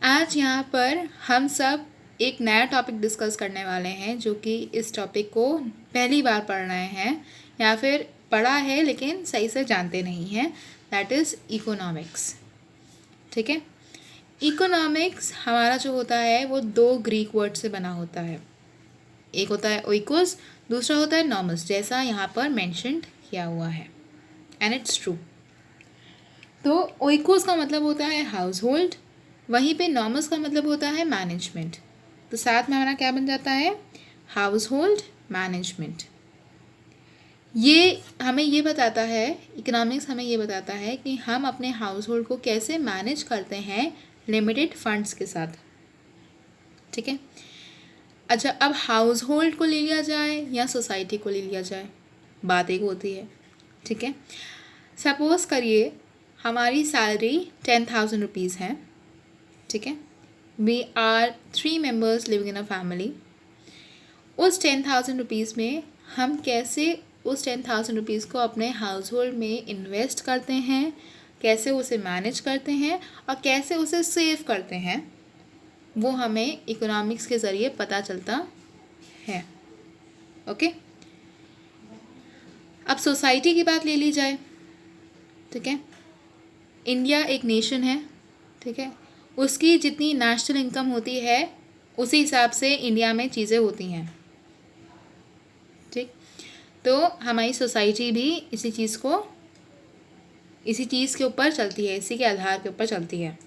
आज यहाँ पर हम सब एक नया टॉपिक डिस्कस करने वाले हैं, जो कि इस टॉपिक को पहली बार पढ़ रहे हैं या फिर पढ़ा है लेकिन सही से जानते नहीं हैं। That is economics. ठीक है, इकोनॉमिक्स हमारा जो होता है वो दो ग्रीक वर्ड से बना होता है। एक होता है ओइकोस, दूसरा होता है नॉमस, जैसा यहाँ पर मेंशन्ड किया हुआ है, एंड इट्स ट्रू। तो ओइकोस का मतलब होता है हाउस होल्ड, वहीं पे नॉमस का मतलब होता है मैनेजमेंट। तो साथ में हमारा क्या बन जाता है, हाउस होल्ड मैनेजमेंट। ये हमें ये बताता है, इकोनॉमिक्स हमें ये बताता है कि हम अपने हाउस होल्ड को कैसे मैनेज करते हैं लिमिटेड फंड्स के साथ। ठीक है, अच्छा, अब हाउस होल्ड को ले लिया जाए या सोसाइटी को ले लिया जाए, बात एक होती है। ठीक है, सपोज़ करिए हमारी सैलरी 10,000 रुपीज़ है। ठीक है, we are 3 members living in a family. उस 10,000 रुपीज़ में हम कैसे उस 10,000 रुपीज़ को अपने हाउस होल्ड में इन्वेस्ट करते हैं, कैसे उसे मैनेज करते हैं और कैसे उसे सेव करते हैं, वो हमें इकोनॉमिक्स के ज़रिए पता चलता है। ओके, अब सोसाइटी की बात ले ली जाए। ठीक है, इंडिया एक नेशन है। ठीक है, उसकी जितनी नेशनल इनकम होती है उसी हिसाब से इंडिया में चीज़ें होती हैं। ठीक, तो हमारी सोसाइटी भी इसी चीज़ के ऊपर चलती है, इसी के आधार के ऊपर चलती है।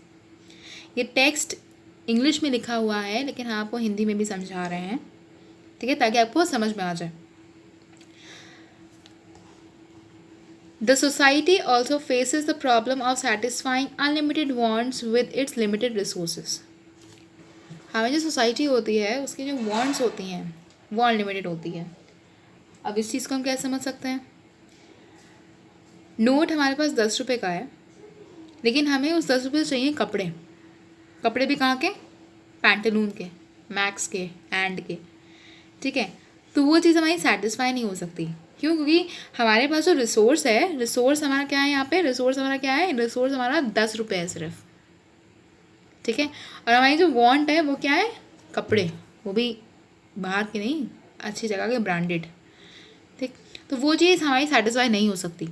ये टेक्स्ट इंग्लिश में लिखा हुआ है लेकिन हम आपको हिंदी में भी समझा रहे हैं। ठीक है, ताकि आपको समझ में आ जाए। The society also faces the problem of satisfying unlimited wants with its limited resources. हमें जो सोसाइटी होती है उसकी जो वांट्स होती हैं वो अनलिमिटेड होती है। अब इस चीज़ को हम कैसे समझ सकते हैं, नोट हमारे पास 10 रुपये का है, लेकिन हमें उस 10 रुपये से चाहिए कपड़े। कपड़े भी कहाँ के, पैंटलून के, मैक्स के, एंड के। ठीक है, तो वो चीज़ हमारी सेटिस्फाई नहीं हो सकती। क्यों? क्योंकि हमारे पास जो रिसोर्स है, रिसोर्स हमारा क्या है यहाँ पे, रिसोर्स हमारा क्या है, रिसोर्स हमारा 10 रुपये है सिर्फ। ठीक है, और हमारी जो वांट है वो क्या है, कपड़े, वो भी बाहर के नहीं, अच्छी जगह के, ब्रांडेड। ठीक, तो वो चीज़ हमारी सेटिस्फाई नहीं हो सकती।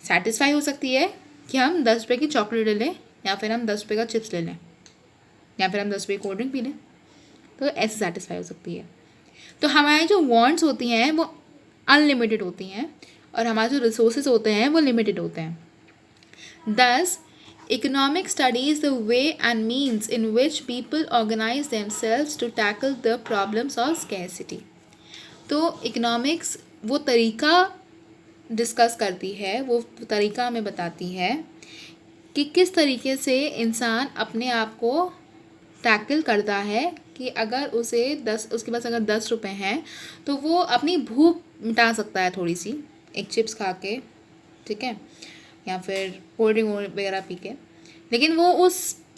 सेटिस्फाई हो सकती है कि हम 10 रुपये की चॉकलेट ले लें, या फिर हम 10 रुपये का चिप्स ले लें, या फिर हम 10 रुपये की कोल्ड ड्रिंक पी लें, तो ऐसे सेटिस्फाई हो सकती है। तो हमारी जो वांट्स होती हैं वो अनलिमिटेड होती हैं और हमारे जो रिसोर्सेज होते हैं वो लिमिटेड होते हैं। Thus economic studies the way and means in which people organise themselves to tackle the problems of scarcity. तो इकोनॉमिक्स वो तरीका डिस्कस करती है, वो तरीका हमें बताती है कि किस तरीके से इंसान अपने आप को टैकल करता है कि अगर उसके पास अगर 10 रुपये हैं तो वो अपनी भूख मिटा सकता है थोड़ी सी, एक चिप्स खा के, ठीक है, या फिर कोल्ड ड्रिंक वगैरह पी के, लेकिन वो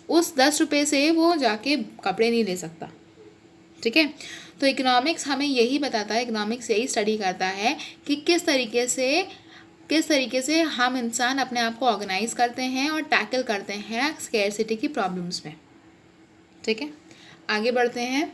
उस 10 रुपये से वो जाके कपड़े नहीं ले सकता। ठीक है, तो इकोनॉमिक्स हमें यही बताता है, इकोनॉमिक्स यही स्टडी करता है कि किस तरीके से हम इंसान अपने आप को ऑर्गेनाइज करते हैं और टैकल करते हैं स्कैरसिटी की प्रॉब्लम्स में। ठीक है, आगे बढ़ते हैं।